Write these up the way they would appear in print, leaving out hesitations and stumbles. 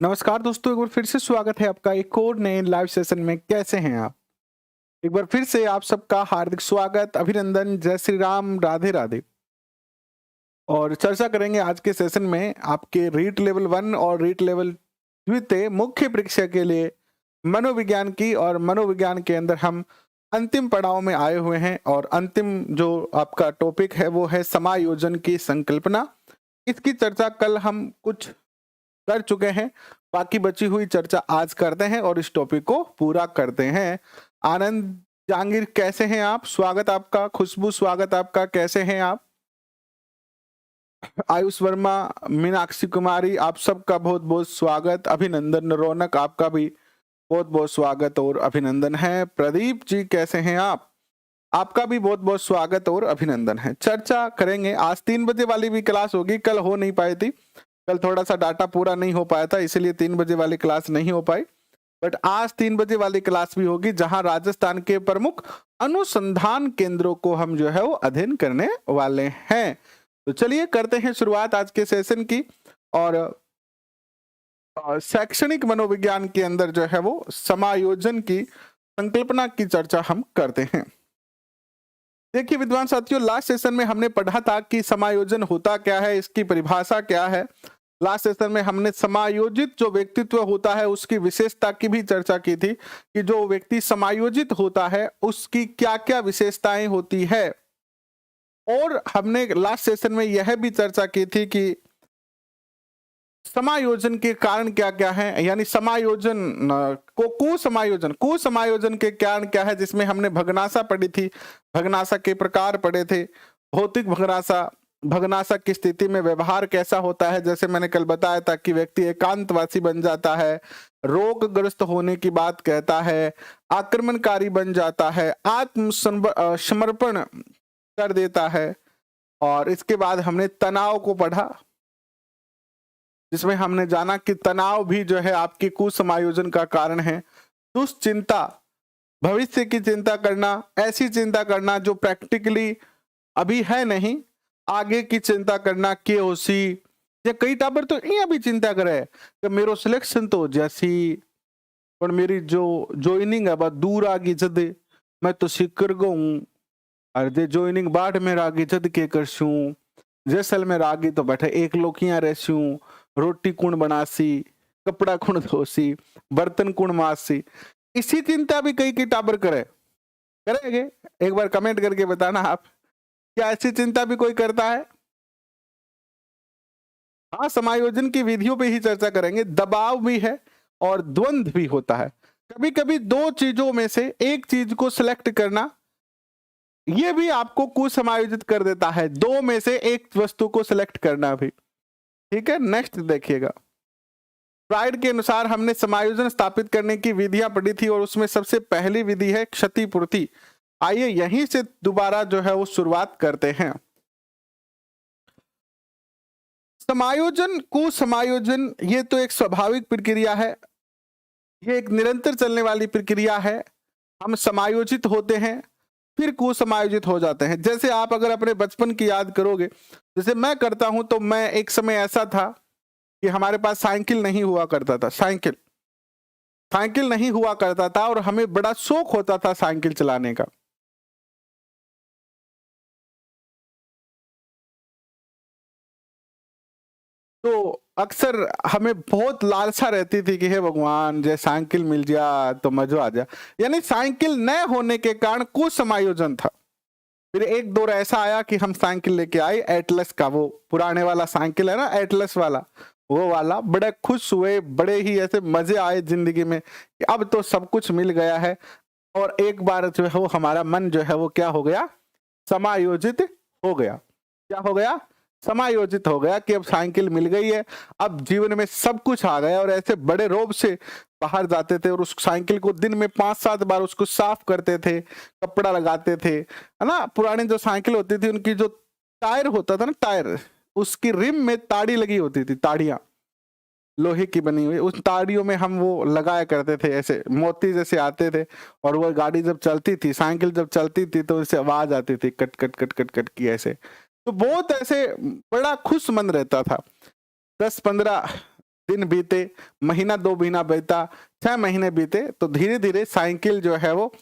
नमस्कार दोस्तों, एक बार फिर से स्वागत है आपका एक और नए लाइव सेशन में। कैसे हैं आप? एक बार फिर से आप सबका हार्दिक स्वागत, अभिनंदन, जय श्री राम, राधे राधे। और चर्चा करेंगे आज के सेशन में आपके रीट लेवल 1 और रीट लेवल 2 मुख्य परीक्षा के लिए मनोविज्ञान की। और मनोविज्ञान के अंदर हम अंतिम पड़ाव में आए हुए हैं और अंतिम जो आपका टॉपिक है वो है समायोजन की संकल्पना। इसकी चर्चा कल हम कुछ कर चुके हैं, बाकी बची हुई चर्चा आज करते हैं और इस टॉपिक को पूरा करते हैं। आनंद जहांगीर, कैसे हैं आप? स्वागत आपका। खुशबू, स्वागत आपका। कैसे हैं आप? आयुष वर्मा, मीनाक्षी कुमारी, आप सबका बहुत बहुत स्वागत, अभिनंदन। रौनक, आपका भी बहुत बहुत स्वागत और अभिनंदन है। प्रदीप जी, कैसे हैं आप? आपका भी बहुत बहुत स्वागत और अभिनंदन है। चर्चा करेंगे, आज 3 बजे वाली भी क्लास होगी, कल हो नहीं पाई थी, कल थोड़ा सा डाटा पूरा नहीं हो पाया था, इसलिए 3 बजे वाली क्लास नहीं हो पाई। बट आज 3 बजे वाली क्लास भी होगी, जहां राजस्थान के प्रमुख अनुसंधान केंद्रों को हम जो है वो अध्ययन करने वाले हैं। तो चलिए करते हैं शुरुआत आज के सेशन की। और शैक्षणिक मनोविज्ञान के अंदर जो है वो समायोजन की संकल्पना की चर्चा हम करते हैं। देखिए विद्वान साथियों, लास्ट सेशन में हमने पढ़ा था कि समायोजन होता क्या है, इसकी परिभाषा क्या है। लास्ट सेशन में हमने समायोजित जो व्यक्तित्व होता है उसकी विशेषता की भी चर्चा की थी कि जो व्यक्ति समायोजित होता है उसकी क्या क्या विशेषताएं होती है। और हमने लास्ट सेशन में यह भी चर्चा की थी कि समायोजन के कारण क्या क्या है, यानी समायोजन को कुसमायोजन के कारण क्या है, जिसमें हमने भग्नाशा पढ़ी थी, भग्नाशा के प्रकार पढ़े थे। भौतिक भग्नाशा, भग्नाशा की स्थिति में व्यवहार कैसा होता है, जैसे मैंने कल बताया था कि व्यक्ति एकांतवासी बन जाता है, रोगग्रस्त होने की बात कहता है, आक्रमणकारी बन जाता है, आत्मसमर्पण कर देता है। और इसके बाद हमने तनाव को पढ़ा, जिसमें हमने जाना कि तनाव भी जो है आपकी कुसमायोजन का कारण है। दुश्चिंता, भविष्य की चिंता करना, ऐसी चिंता करना जो प्रैक्टिकली अभी है नहीं, आगे की चिंता करना, केओसी। या कई टाबर तो ये भी चिंता करे कि मेरो सिलेक्शन तो जैसी पर मेरी जो ज्वाइनिंग है बहुत दूर आ गई, जद मैं तो सिकर गऊं, अरे ज्वाइनिंग बाट में रागी जद के करसूं, जैसल में रागी तो बैठे एक लोकियां रहसूं, रोटी कुण बनासी, कपड़ा कुण धोसी, बर्तन कुण मासी। इसी चिंता भी कई की टाबर करेंगे। एक बार कमेंट करके बताना आप, क्या ऐसी चिंता भी कोई करता है? हाँ, समायोजन की विधियों पे ही चर्चा करेंगे। दबाव भी है और द्वंद्व भी होता है। कभी कभी दो चीजों में से एक चीज को सिलेक्ट करना ये भी आपको कुसमायोजित कर देता है। दो में से एक वस्तु को सिलेक्ट करना भी। ठीक है, नेक्स्ट देखिएगा। फ्राइड के अनुसार हमने समायोजन स्थापित करने की विधियां पढ़ी थी और उसमें सबसे पहली विधि है क्षतिपूर्ति। आइए यहीं से दोबारा जो है वो शुरुआत करते हैं। समायोजन कुसमायोजन ये तो एक स्वाभाविक प्रक्रिया है, ये एक निरंतर चलने वाली प्रक्रिया है। हम समायोजित होते हैं फिर कुसमायोजित हो जाते हैं। जैसे आप अगर अपने बचपन की याद करोगे, जैसे मैं करता हूं, तो मैं एक समय ऐसा था कि हमारे पास साइकिल नहीं हुआ करता था। साइकिल नहीं हुआ करता था और हमें बड़ा शौक होता था साइकिल चलाने का। तो अक्सर हमें बहुत लालसा रहती थी कि हे भगवान, जय साइकिल मिल जा तो मजा आ जा। यानी साइकिल न होने के कारण कुसमायोजन था। फिर एक दौर ऐसा आया कि हम साइकिल लेके आए, एटलस का, वो पुराने वाला साइकिल है ना, एटलस वाला, वो वाला। बड़े खुश हुए, बड़े ही ऐसे मजे आए जिंदगी में कि अब तो सब कुछ मिल गया है। और एक बार जो है वो हमारा मन जो है वो क्या हो गया, समायोजित हो गया। क्या हो गया? समायोजित हो गया कि अब साइकिल मिल गई है, अब जीवन में सब कुछ आ गया। और ऐसे बड़े रोब से बाहर जाते थे और उस साइकिल को दिन में 5-7 बार उसको साफ करते थे, कपड़ा लगाते थे, है ना। पुरानी जो साइकिल होती थी उनकी जो टायर होता था ना, टायर, उसकी रिम में ताड़ी लगी होती थी, ताड़ियां लोहे की बनी हुई, उस ताड़ियों में हम वो लगाया करते थे, ऐसे मोती जैसे आते थे। और वो गाड़ी जब चलती थी, साइकिल जब चलती थी तो उससे आवाज आती थी cut cut cut cut cut की ऐसे। तो बहुत ऐसे बड़ा खुश मन रहता था। 10-15 दिन बीते, महीना 2 महीना बीता, 6 महीने बीते, तो धीरे धीरे साइकिल जो है वो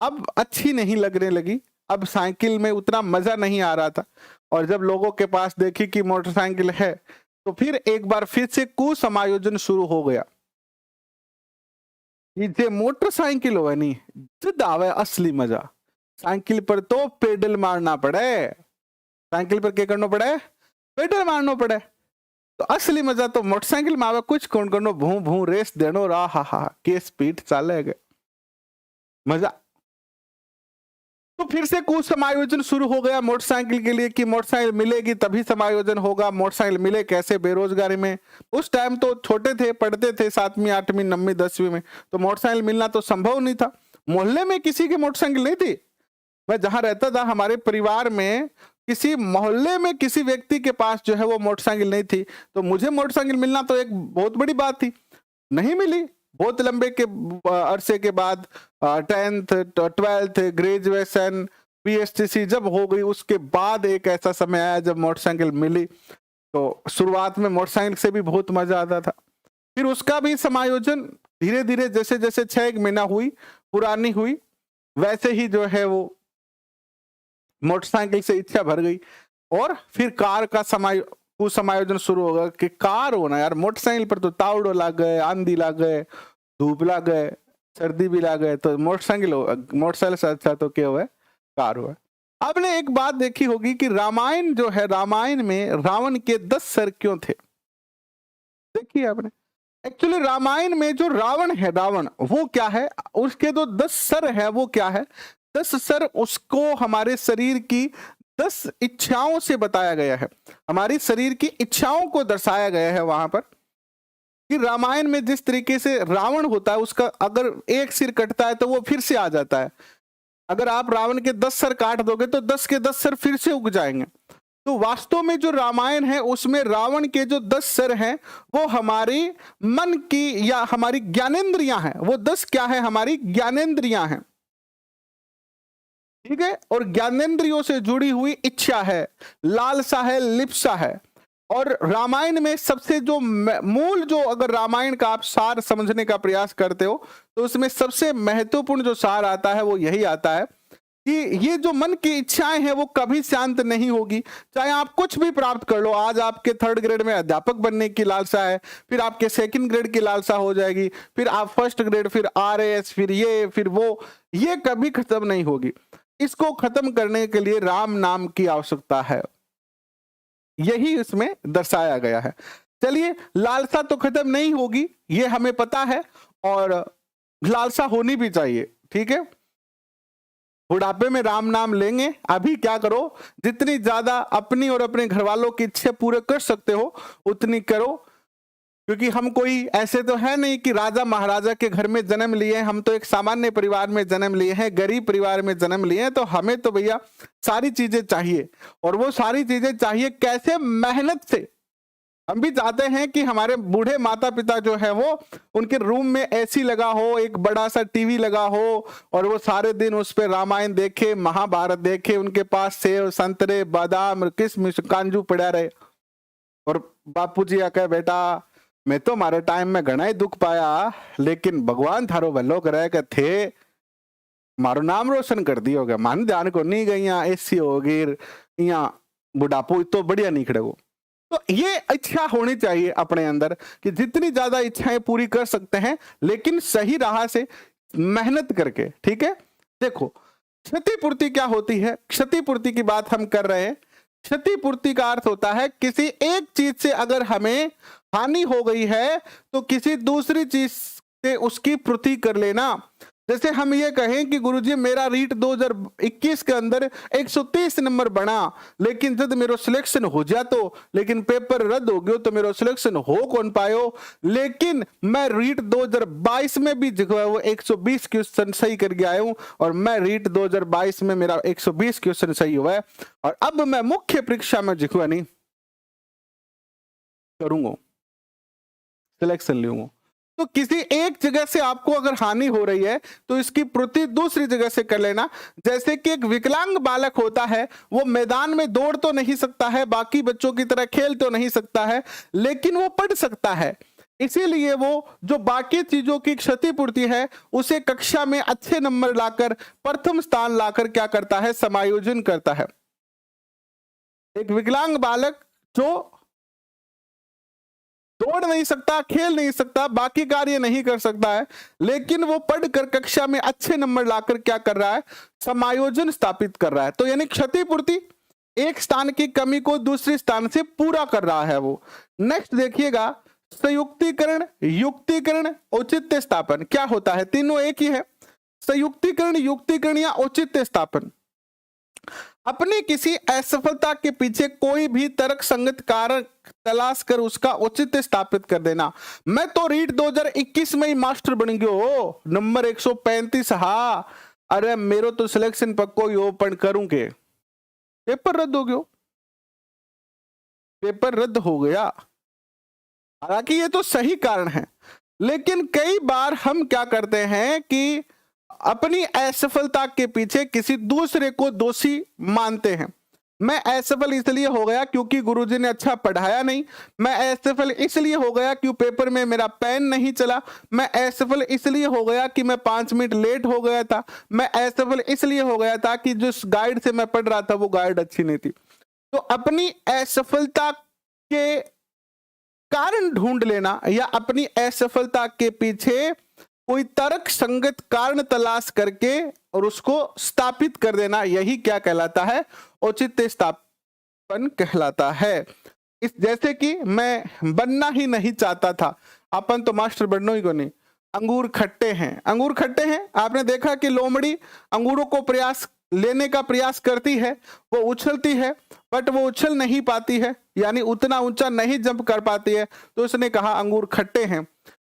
अब अच्छी नहीं लगने लगी। अब साइकिल में उतना मजा नहीं आ रहा था, और जब लोगों के पास देखी कि मोटरसाइकिल है, तो फिर एक बार फिर से कुसमायोजन शुरू हो गया। ये जे मोटरसाइकिल हो नहीं, जद आवे असली मजा, साइकिल पर तो पेडल मारना पड़े, साइकिल पर क्या करना पड़े, पेडल मारना पड़े। तो असली मजा तो मोटरसाइकिल में आवे, कुछ कौन करनो, भू भू रेस देनो, रा हा हा के स्पीड चलेगा मजा। तो फिर से कुछ समायोजन शुरू हो गया मोटरसाइकिल के लिए कि मोटरसाइकिल मिलेगी तभी समायोजन होगा, मोटरसाइकिल मिले कैसे बेरोजगारी में। उस टाइम तो छोटे थे, पढ़ते थे 7वीं 8वीं 9वीं 10वीं में, तो मोटरसाइकिल मिलना तो संभव नहीं था। मोहल्ले में किसी की मोटरसाइकिल नहीं थी। मैं जहां रहता था, हमारे परिवार में किसी मोहल्ले में किसी व्यक्ति के पास जो है वो मोटरसाइकिल नहीं थी, तो मुझे मोटरसाइकिल मिलना तो एक बहुत बड़ी बात थी। नहीं मिली। बहुत लंबे के अरसे के बाद 10th 12th ग्रेजुएशन पीएचडीसी जब हो गई, उसके बाद एक ऐसा समय आया जब मोटरसाइकिल मिली। तो शुरुआत में मोटरसाइकिल से भी बहुत मजा आता था। फिर उसका भी समायोजन धीरे धीरे जैसे जैसे 6 महीना हुई, पुरानी हुई, वैसे ही जो है वो मोटरसाइकिल से इच्छा भर गई। और फिर कार का समायोजन शुरू होगा कि कार होना यार, मोटरसाइकिल पर तो तावड़ो लाग गए, आंधी लाग गए, धूप लाग गए, सर्दी भी लाग गए, तो मोटरसाइकिल से अच्छा तो क्या हुआ, कार हुआ। आपने एक बात देखी होगी कि रामायण जो है, रामायण में रावण के 10 सर क्यों थे, देखिए आपने। एक्चुअली रामायण में जो रावण है, रावण वो क्या है, उसके जो 10 सर है वो क्या है, 10 सर उसको हमारे शरीर की 10 इच्छाओं से बताया गया है, हमारी शरीर की इच्छाओं को दर्शाया गया है वहां पर। कि रामायण में जिस तरीके से रावण होता है, उसका अगर एक सिर कटता है तो वो फिर से आ जाता है। अगर आप रावण के 10 सर काट दोगे तो 10 के 10 सर फिर से उग जाएंगे। तो वास्तव में जो रामायण है उसमें रावण के जो 10 सर हैं वो हमारी मन की या हमारी ज्ञानेंद्रियां हैं। वो 10 क्या है, हमारी ज्ञानेंद्रियां हैं, ठीक है। और ज्ञानेंद्रियों से जुड़ी हुई इच्छा है, लालसा है, लिप्सा है। और रामायण में सबसे जो मूल, जो अगर रामायण का आप सार समझने का प्रयास करते हो तो उसमें सबसे महत्वपूर्ण जो सार आता है वो यही आता है कि ये जो मन की इच्छाएं हैं वो कभी शांत नहीं होगी, चाहे आप कुछ भी प्राप्त कर लो। आज आपके 3rd ग्रेड में अध्यापक बनने की लालसा है, फिर आपके 2nd ग्रेड की लालसा हो जाएगी, फिर आप 1st ग्रेड, फिर RAS, फिर ये, फिर वो, ये कभी खत्म नहीं होगी। इसको खत्म करने के लिए राम नाम की आवश्यकता है, यही इसमें दर्शाया गया है। चलिए, लालसा तो खत्म नहीं होगी, ये हमें पता है, और लालसा होनी भी चाहिए, ठीक है। बुढ़ापे में राम नाम लेंगे। अभी क्या करो, जितनी ज्यादा अपनी और अपने घर वालों की इच्छा पूरे कर सकते हो उतनी करो, क्योंकि हम कोई ऐसे तो है नहीं कि राजा महाराजा के घर में जन्म लिए हैं। हम तो एक सामान्य परिवार में जन्म लिए हैं, गरीब परिवार में जन्म लिए हैं। तो हमें तो भैया सारी चीजें चाहिए, और वो सारी चीजें चाहिए कैसे, मेहनत से। हम भी चाहते हैं कि हमारे बूढ़े माता पिता जो है वो, उनके रूम में एसी लगा हो, एक बड़ा सा टीवी लगा हो, और वो सारे दिन उस पर रामायण देखे, महाभारत देखे, उनके पास सेव, संतरे, बादाम, किशमिश, कांजू पड़ा रहे। और बापूजी आके, बेटा मैं तो हमारे टाइम में घना ही दुख पाया, लेकिन भगवान थारो भलो करे के थे, मारो नाम रोशन कर दियो गया, मान ध्यान को नहीं गई, यहाँ एसी होगी, यहाँ बुढ़ापो तो बढ़िया नहीं खड़े वो। तो ये इच्छा होनी चाहिए अपने अंदर कि जितनी ज्यादा इच्छाएं पूरी कर सकते हैं, लेकिन सही राह से मेहनत करके, ठीक है। देखो, क्षतिपूर्ति क्या होती है, क्षतिपूर्ति की बात हम कर रहे हैं। क्षतिपूर्ति का अर्थ होता है किसी एक चीज से अगर हमें हानि हो गई है तो किसी दूसरी चीज से उसकी पूर्ति कर लेना। जैसे हम ये कहें कि गुरुजी मेरा रीट 2021 के अंदर 130 नंबर बना, लेकिन जब मेरा सिलेक्शन हो जा तो, लेकिन पेपर रद्द हो गयो तो मेरा सिलेक्शन हो कौन पायो, लेकिन मैं रीट 2022 में भी जो है वो 120 क्वेश्चन सही करके आया हूं, और मैं रीट 2022 में मेरा 120 क्वेश्चन सही हुआ है, और अब मैं मुख्य परीक्षा में जिखवा नहीं करूंगा, सिलेक्शन लूंगा। तो किसी एक जगह से आपको अगर हानि हो रही है तो इसकी पूर्ति दूसरी जगह से कर लेना। जैसे कि एक विकलांग बालक होता है, वो मैदान में दौड़ तो नहीं सकता है, बाकी बच्चों की तरह खेल तो नहीं सकता है, लेकिन वो पढ़ सकता है। इसीलिए वो जो बाकी चीजों की क्षतिपूर्ति है उसे कक्षा में अच्छे नंबर लाकर प्रथम स्थान लाकर क्या करता है, समायोजन करता है। एक विकलांग बालक जो दौड़ नहीं सकता, खेल नहीं सकता, बाकी कार्य नहीं कर सकता है, लेकिन वो पढ़कर कक्षा में अच्छे नंबर लाकर क्या कर रहा है, समायोजन स्थापित कर रहा है। तो यानी क्षतिपूर्ति, एक स्थान की कमी को दूसरे स्थान से पूरा कर रहा है वो। नेक्स्ट देखिएगा, संयुक्तिकरण, युक्तिकरण, औचित्य स्थापन। क्या होता है, तीनों एक ही है। संयुक्तिकरण, युक्तिकरण या औचित्य स्थापन, अपनी किसी असफलता के पीछे कोई भी तर्क संगत कारण तलाश कर उसका औचित्य स्थापित कर देना। मैं तो रीट 2021 में ही मास्टर बन गयो हो, नंबर 135। हाँ, अरे मेरो तो सिलेक्शन पक्को ही ओपन करूं के पेपर रद्द हो गयो, पेपर रद्द हो गया। हालांकि ये तो सही कारण है, लेकिन कई बार हम क्या करते हैं कि अपनी असफलता के पीछे किसी दूसरे को दोषी मानते हैं। मैं असफल इसलिए हो गया क्योंकि गुरुजी ने अच्छा पढ़ाया नहीं, मैं असफल इसलिए हो गया क्योंकि पेपर में मेरा पेन नहीं चला, मैं असफल इसलिए हो गया कि मैं 5 मिनट लेट हो गया था, मैं असफल इसलिए हो गया था कि जिस गाइड से मैं पढ़ रहा था वो गाइड अच्छी नहीं थी। तो अपनी असफलता के कारण ढूंढ लेना या अपनी असफलता के पीछे कोई तर्क संगत कारण तलाश करके और उसको स्थापित कर देना, यही क्या कहलाता है, औचित्य स्थापन कहलाता है। इस जैसे कि मैं बनना ही नहीं चाहता था, अपन तो मास्टर बनना ही को नहीं। अंगूर खट्टे हैं, अंगूर खट्टे हैं, आपने देखा कि लोमड़ी अंगूरों को प्रयास लेने का प्रयास करती है, वो उछलती है बट वो उछल नहीं पाती है, यानी उतना ऊंचा नहीं जंप कर पाती है। तो उसने कहा अंगूर खट्टे हैं।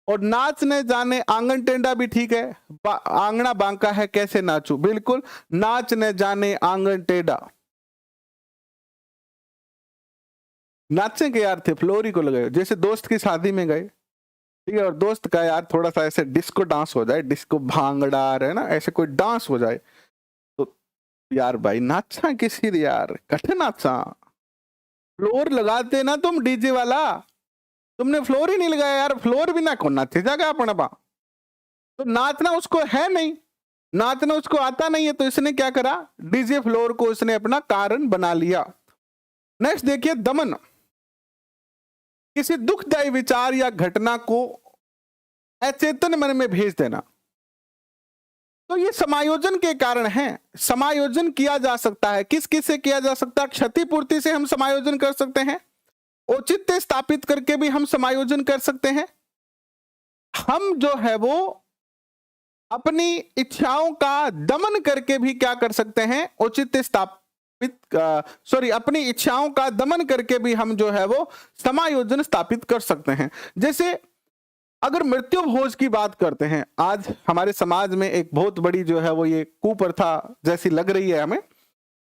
और नाच न जाने आंगन टेढ़ा भी ठीक है, आंगना बांका है कैसे नाचू, बिल्कुल, नाच न जाने आंगन टेढ़ा। नाचे के यार थे फ्लोरी को लगाए, जैसे दोस्त की शादी में गए, ठीक है, और दोस्त का यार थोड़ा सा ऐसे डिस्को डांस हो जाए, डिस्को भांगड़ा है ना, ऐसे कोई डांस हो जाए, तो यार भाई नाचा किसी यार, कठ नाचा, फ्लोर लगाते ना तुम डीजे वाला, तुमने फ्लोर ही नहीं लगाया यार, फ्लोर भी ना को नाचे जाएगा अपना बा। तो नाचना उसको है नहीं, नाचना उसको आता नहीं है, तो इसने क्या करा, डीजे फ्लोर को उसने अपना कारण बना लिया। नेक्स्ट देखिए, दमन, किसी दुखदायी विचार या घटना को अचेतन मन में भेज देना। तो ये समायोजन के कारण है। समायोजन किया जा सकता है, किस किस से किया जा सकता है, क्षतिपूर्ति से हम समायोजन कर सकते हैं, औचित्य स्थापित करके भी हम समायोजन कर सकते हैं, हम जो है वो अपनी इच्छाओं का दमन करके भी क्या कर सकते हैं, औचित्य स्थापित अपनी इच्छाओं का दमन करके भी हम जो है वो समायोजन स्थापित कर सकते हैं। जैसे अगर मृत्यु भोज की बात करते हैं, आज हमारे समाज में एक बहुत बड़ी जो है वो ये कुप्रथा जैसी लग रही है हमें,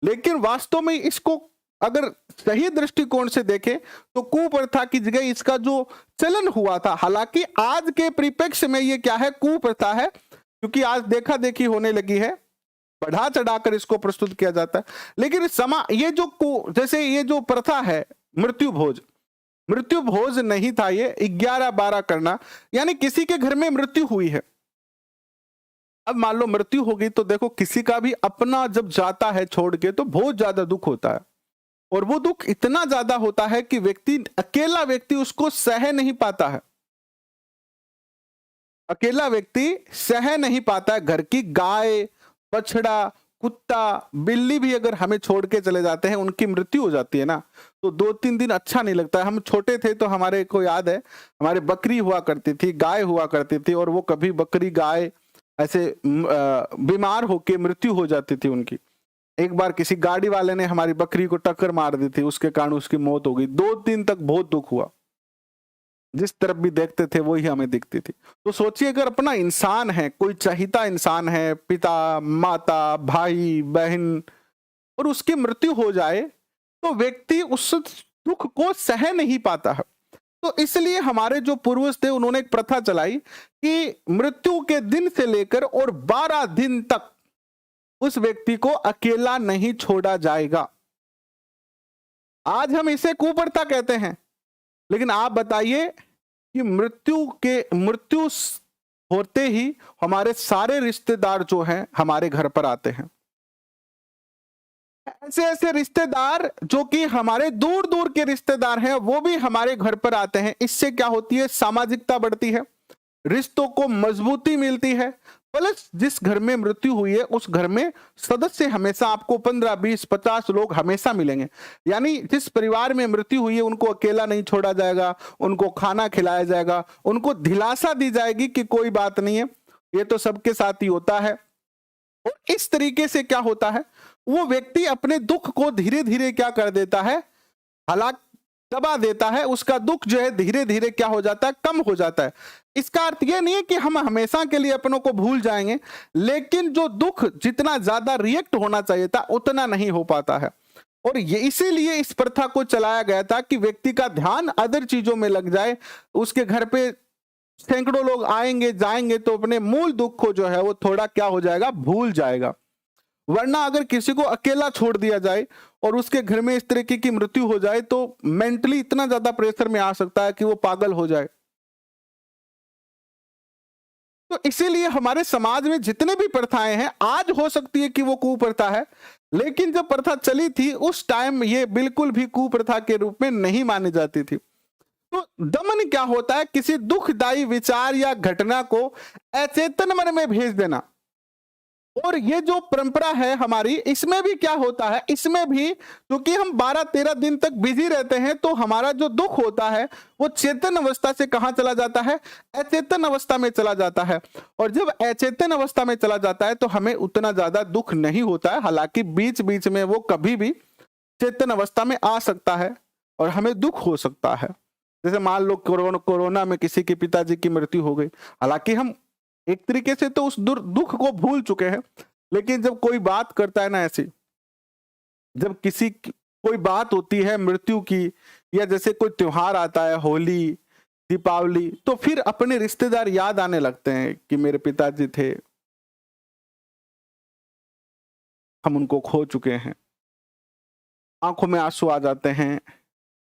लेकिन वास्तव में इसको अगर सही दृष्टिकोण से देखें तो कुप्रथा की जगह इसका जो चलन हुआ था, हालांकि आज के परिप्रेक्ष्य में ये क्या है, कुप्रथा है, क्योंकि आज देखा देखी होने लगी है, बढ़ा चढ़ाकर इसको प्रस्तुत किया जाता है। लेकिन ये जो जैसे ये जो प्रथा है मृत्यु भोज नहीं था, ये 11-12 करना, यानी किसी के घर में मृत्यु हुई है, अब मान लो मृत्यु होगी तो देखो किसी का भी अपना जब जाता है छोड़ के तो बहुत ज्यादा दुख होता है, और वो दुख इतना ज्यादा होता है कि अकेला व्यक्ति उसको सह नहीं पाता है, अकेला व्यक्ति सह नहीं पाता है। घर की गाय, बछड़ा, कुत्ता, बिल्ली भी अगर हमें छोड़ के चले जाते हैं, उनकी मृत्यु हो जाती है ना, तो 2-3 दिन अच्छा नहीं लगता है। हम छोटे थे तो हमारे को याद है, हमारे बकरी हुआ करती थी, गाय हुआ करती थी, और वो कभी बकरी गाय ऐसे बीमार होके मृत्यु हो जाती थी उनकी। एक बार किसी गाड़ी वाले ने हमारी बकरी को टक्कर मार दी थी, उसके कारण उसकी मौत हो गई। 2 दिन तक बहुत दुख हुआ, जिस तरफ भी देखते थे वही हमें दिखती थी। तो सोचिए अगर अपना इंसान है, कोई चाहता इंसान है, पिता, माता, भाई, बहन, और उसकी मृत्यु हो जाए तो व्यक्ति उस दुख को सह नहीं पाता है। तो इसलिए हमारे जो पूर्वज थे उन्होंने एक प्रथा चलाई कि मृत्यु के दिन से लेकर और 12 दिन तक उस व्यक्ति को अकेला नहीं छोड़ा जाएगा। आज हम इसे कुप्रथा कहते हैं, लेकिन आप बताइए कि मृत्यु होते ही हमारे सारे रिश्तेदार जो हैं हमारे घर पर आते हैं। ऐसे ऐसे रिश्तेदार जो कि हमारे दूर दूर के रिश्तेदार हैं वो भी हमारे घर पर आते हैं। इससे क्या होती है, सामाजिकता बढ़ती है, रिश्तों को मजबूती मिलती है। प्लस जिस घर में मृत्यु हुई है उस घर में सदस्य हमेशा आपको 15, 20, 50 लोग हमेशा मिलेंगे। यानी जिस परिवार में मृत्यु हुई है उनको अकेला नहीं छोड़ा जाएगा, उनको खाना खिलाया जाएगा, उनको दिलासा दी जाएगी कि कोई बात नहीं है, ये तो सबके साथ ही होता है। और इस तरीके से क्या होता है, वो व्यक्ति अपने दुख को धीरे धीरे क्या कर देता है, हालांकि दबा देता है। उसका दुख जो है धीरे धीरे क्या हो जाता है, कम हो जाता है। इसका अर्थ यह नहीं है कि हम हमेशा के लिए अपनों को भूल जाएंगे, लेकिन जो दुख जितना ज्यादा रिएक्ट होना चाहिए था उतना नहीं हो पाता है। और ये इसीलिए इस प्रथा को चलाया गया था कि व्यक्ति का ध्यान अदर चीजों में लग जाए। उसके घर पे सैकड़ों लोग आएंगे जाएंगे तो अपने मूल दुख को जो है वो थोड़ा क्या हो जाएगा, भूल जाएगा। वरना अगर किसी को अकेला छोड़ दिया जाए और उसके घर में इस तरीके की मृत्यु हो जाए तो मेंटली इतना ज्यादा प्रेशर में आ सकता है कि वो पागल हो जाए। तो इसीलिए हमारे समाज में जितने भी प्रथाएं हैं, आज हो सकती है कि वो कुप्रथा है, लेकिन जब प्रथा चली थी उस टाइम ये बिल्कुल भी कुप्रथा के रूप में नहीं मानी जाती थी। तो दमन क्या होता है, किसी दुखदायी विचार या घटना को अचेतन मन में भेज देना। और ये जो परंपरा है हमारी, इसमें भी क्या होता है, इसमें भी क्योंकि हम 12-13 दिन तक बिजी रहते हैं तो हमारा जो दुख होता है वो चेतन अवस्था से कहां चला जाता है, अचेतन अवस्था में चला जाता है। और जब अचेतन अवस्था में चला जाता है तो हमें उतना ज्यादा दुख नहीं होता है, हालांकि बीच बीच में वो कभी भी चेतन अवस्था में आ सकता है और हमें दुख हो सकता है। जैसे मान लो कोरोना में किसी के पिताजी की मृत्यु हो गई, हालांकि हम एक तरीके से तो उस दुख को भूल चुके हैं, लेकिन जब कोई बात करता है ना ऐसी, जब कोई बात होती है मृत्यु की, या जैसे कोई त्योहार आता है, होली, दीपावली, तो फिर अपने रिश्तेदार याद आने लगते हैं कि मेरे पिताजी थे, हम उनको खो चुके हैं। आंखों में आंसू आ जाते हैं,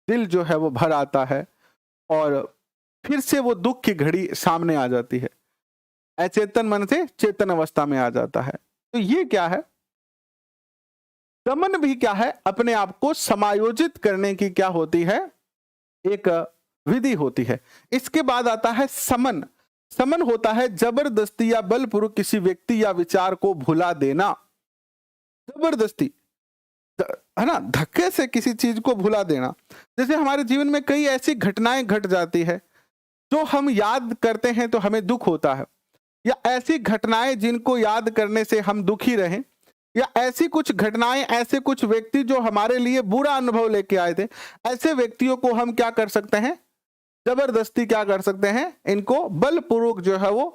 दिल जो है वो भर आता है और फिर से वो दुख की घड़ी सामने आ जाती है, अचेतन मन से चेतन अवस्था में आ जाता है। तो ये क्या है, दमन भी क्या है, अपने आप को समायोजित करने की क्या होती है, एक विधि होती है। इसके बाद आता है समन। समन होता है जबरदस्ती या बलपूर्वक किसी व्यक्ति या विचार को भुला देना। जबरदस्ती है ना, धक्के से किसी चीज को भुला देना। जैसे हमारे जीवन में कई ऐसी घटनाएं घट जाती है जो हम याद करते हैं तो हमें दुख होता है, या ऐसी घटनाएं जिनको याद करने से हम दुखी रहें, या ऐसी कुछ घटनाएं, ऐसे कुछ व्यक्ति जो हमारे लिए बुरा अनुभव लेके आए थे, ऐसे व्यक्तियों को हम क्या कर सकते हैं, जबरदस्ती क्या कर सकते हैं, इनको बलपूर्वक जो है वो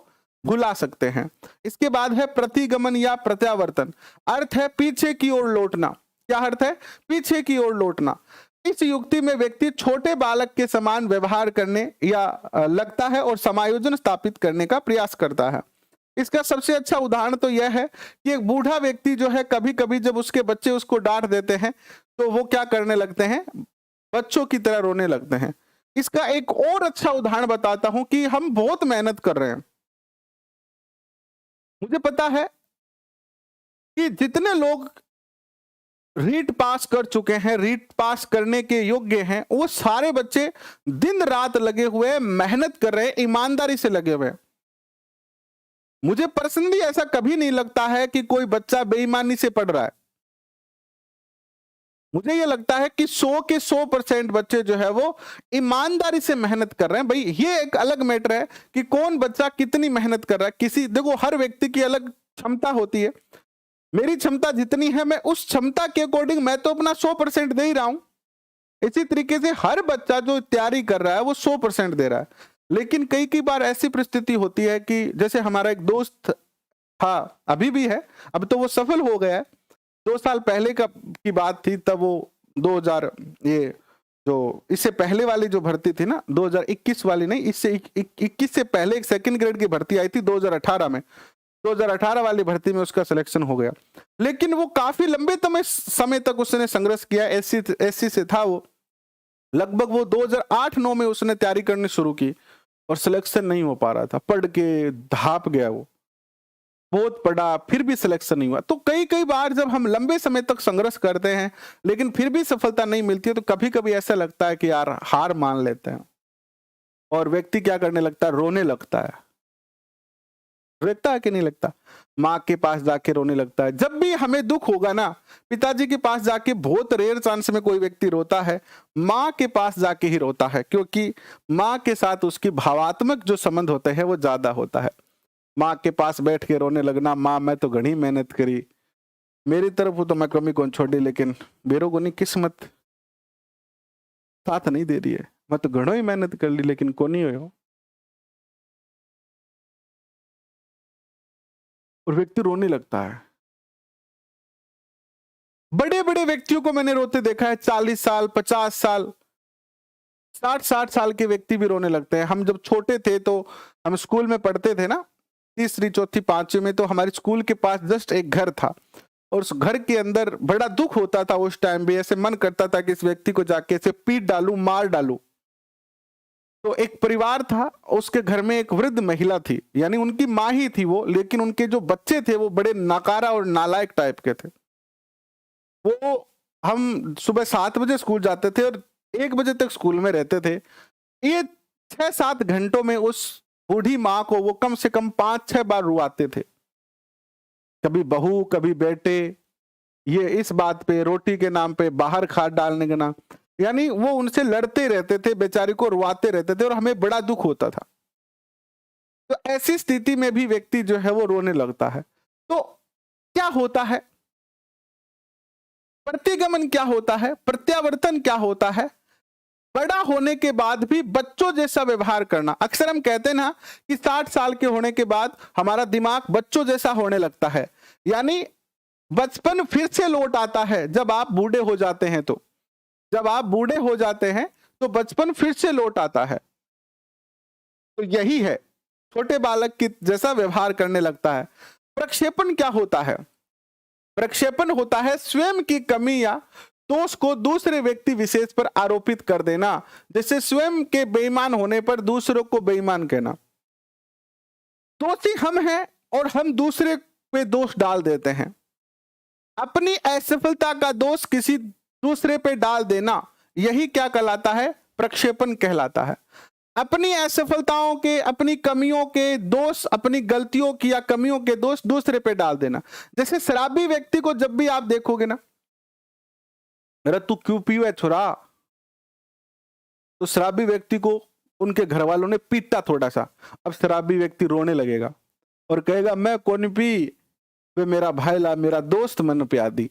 भुला सकते हैं। इसके बाद है प्रतिगमन या प्रत्यावर्तन। अर्थ है पीछे की ओर लौटना। क्या अर्थ है, पीछे की ओर लौटना। इस युक्ति में व्यक्ति छोटे बालक के समान व्यवहार करने या लगता है और समायोजन स्थापित करने का प्रयास करता है। इसका सबसे अच्छा उदाहरण तो यह है कि एक बूढ़ा व्यक्ति जो है, कभी कभी जब उसके बच्चे उसको डांट देते हैं तो वो क्या करने लगते हैं, बच्चों की तरह रोने लगते हैं। इसका एक और अच्छा उदाहरण बताता हूं कि हम बहुत मेहनत कर रहे हैं। मुझे पता है कि जितने लोग रीट पास कर चुके हैं, रीट पास करने के योग्य हैं, वो सारे बच्चे दिन रात लगे हुए, मेहनत कर रहे हैं, ईमानदारी से लगे हुए। मुझे पर्सनली ऐसा कभी नहीं लगता है कि कोई बच्चा बेईमानी से पढ़ रहा है। मुझे ये लगता है कि 100 के 100% बच्चे जो है वो ईमानदारी से मेहनत कर रहे हैं। भाई ये एक अलग मैटर है कि कौन बच्चा कितनी मेहनत कर रहा है। किसी, देखो, हर व्यक्ति की अलग क्षमता होती है। मेरी क्षमता जितनी है मैं उस क्षमता के अकॉर्डिंग मैं तो अपना 100% दे ही रहा हूं। इसी तरीके से हर बच्चा जो तैयारी कर रहा है वो 100% दे रहा है। लेकिन कई बार ऐसी परिस्थिति होती है कि जैसे हमारा एक दोस्त था, अभी भी है, अब तो वो सफल हो गया है, 2 साल पहले की बात थी, तब वो 2000 ये जो इससे पहले वाली जो भर्ती थी ना, 2021 वाली नहीं, इससे 21 से पहले एक सेकंड ग्रेड की भर्ती आई थी 2018 में। 2018 वाली भर्ती में उसका सिलेक्शन हो गया। लेकिन वो काफी लंबे समय तक उसने संघर्ष किया। एससी से था वो, लगभग वो 2008-9 में उसने तैयारी करनी शुरू की और सिलेक्शन नहीं हो पा रहा था, पढ़ के धाप गया, वो बहुत पढ़ा फिर भी सिलेक्शन नहीं हुआ। तो कई कई बार जब हम लंबे समय तक संघर्ष करते हैं लेकिन फिर भी सफलता नहीं मिलती है, तो कभी कभी ऐसा लगता है कि यार हार मान लेते हैं, और व्यक्ति क्या करने लगता है, रोने लगता है। लगता है कि नहीं लगता? माँ के पास जाके रोने लगता है। जब भी हमें दुख होगा ना, पिताजी के पास जाके बहुत रेयर चांस में कोई व्यक्ति रोता है, माँ के पास जाके ही रोता है, क्योंकि माँ के साथ उसकी भावात्मक जो संबंध होते हैं वो ज्यादा होता है। माँ के पास बैठ के रोने लगना, माँ मैं तो घनी मेहनत करी, मेरी तरफ तो मैं कमी कौन छोड़ी, लेकिन बेरो को नहीं किस्मत साथ नहीं दे रही है, मैं तो घणो ही मेहनत कर ली लेकिन को नहीं हो। और व्यक्ति रोने लगता है। बड़े बड़े व्यक्तियों को मैंने रोते देखा है, 40 साल 50 साल 60 साल के व्यक्ति भी रोने लगते हैं। हम जब छोटे थे तो हम स्कूल में पढ़ते थे ना, तीसरी चौथी पांचवी में, तो हमारे स्कूल के पास जस्ट एक घर था और उस घर के अंदर बड़ा दुख होता था। उस टाइम भी ऐसे मन करता था कि इस व्यक्ति को जाके ऐसे पीट डालूं, मार डालूं। तो एक परिवार था, उसके घर में एक वृद्ध महिला थी, यानी उनकी माँ ही थी वो, लेकिन उनके जो बच्चे थे वो बड़े नाकारा और नालायक टाइप के थे। वो हम सुबह 7 बजे स्कूल जाते थे और 1 बजे तक स्कूल में रहते थे। ये 6-7 घंटों में उस बूढ़ी माँ को वो कम से कम 5-6 बार रुआते थे। कभी बहू कभी बेटे, ये इस बात पे, रोटी के नाम पे, बाहर खाद डालने के नाम, यानी वो उनसे लड़ते रहते थे, बेचारी को रुआते रहते थे और हमें बड़ा दुख होता था। तो ऐसी स्थिति में भी व्यक्ति जो है वो रोने लगता है। तो क्या होता है, प्रतिगमन क्या होता है, प्रत्यावर्तन क्या होता है? बड़ा होने के बाद भी बच्चों जैसा व्यवहार करना। अक्सर हम कहते हैं ना कि 60 साल के होने के बाद हमारा दिमाग बच्चों जैसा होने लगता है, यानी बचपन फिर से लौट आता है जब आप बूढ़े हो जाते हैं। तो जब आप बूढ़े हो जाते हैं तो बचपन फिर से लौट आता है। तो यही है, छोटे बालक की जैसा व्यवहार करने लगता है। प्रक्षेपण क्या होता है? प्रक्षेपण होता है स्वयं की कमी या दोष को दूसरे व्यक्ति विशेष पर आरोपित कर देना, जैसे स्वयं के बेईमान होने पर दूसरों को बेईमान कहना। दोषी हम हैं और हम दूसरे पे दोष डाल देते हैं। अपनी असफलता का दोष किसी दूसरे पे डाल देना, यही क्या कहलाता है? प्रक्षेपण कहलाता है। अपनी असफलताओं के, अपनी कमियों के दोष, अपनी गलतियों की या कमियों के दोष दूसरे पे डाल देना। जैसे शराबी व्यक्ति को जब भी आप देखोगे ना, अरे तू क्यों पीवे है छोरा, तो शराबी व्यक्ति को उनके घर वालों ने पीटा थोड़ा सा, अब शराबी व्यक्ति रोने लगेगा और कहेगा मैं कौन पी, वे मेरा भाई ला, मेरा दोस्त मन प्या दी।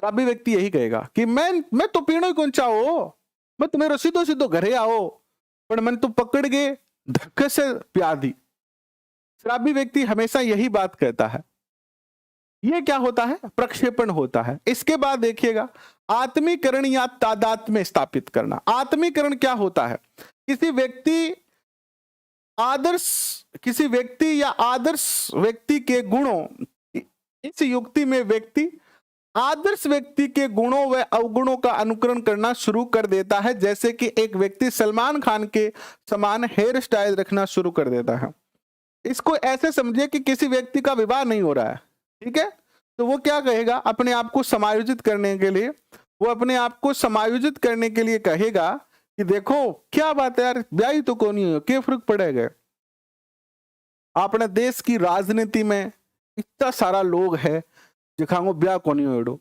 शराबी व्यक्ति यही कहेगा कि मैं तो पीणो ही कौन चाहो, मैं तुम्हें सीधो सीधो घरे आओ, पर मन तो पकड़ के धक्के से प्या दी। शराबी व्यक्ति हमेशा यही बात कहता है। ये क्या होता है? प्रक्षेपण होता है। इसके बाद देखिएगा, आत्मीकरण या तादात्म्य स्थापित करना। आत्मीकरण क्या होता है? किसी व्यक्ति या आदर्श व्यक्ति के गुणों, इस युक्ति में व्यक्ति आदर्श व्यक्ति के गुणों व अवगुणों का अनुकरण करना शुरू कर देता है। जैसे कि एक व्यक्ति सलमान खान के समान हेयर स्टाइल रखना शुरू कर देता है। इसको ऐसे समझिए कि किसी व्यक्ति का विवाह नहीं हो रहा है, ठीक है, तो वो क्या कहेगा, अपने आप को समायोजित करने के लिए, वो अपने आप को समायोजित करने के लिए कहेगा कि देखो क्या बात है यार, ब्याह तो कौन नहीं हो, क्या फर्क पड़ेगा। अपने देश की राजनीति में इतना सारा लोग है जिखांगो ब्याह कोनी होड़ो,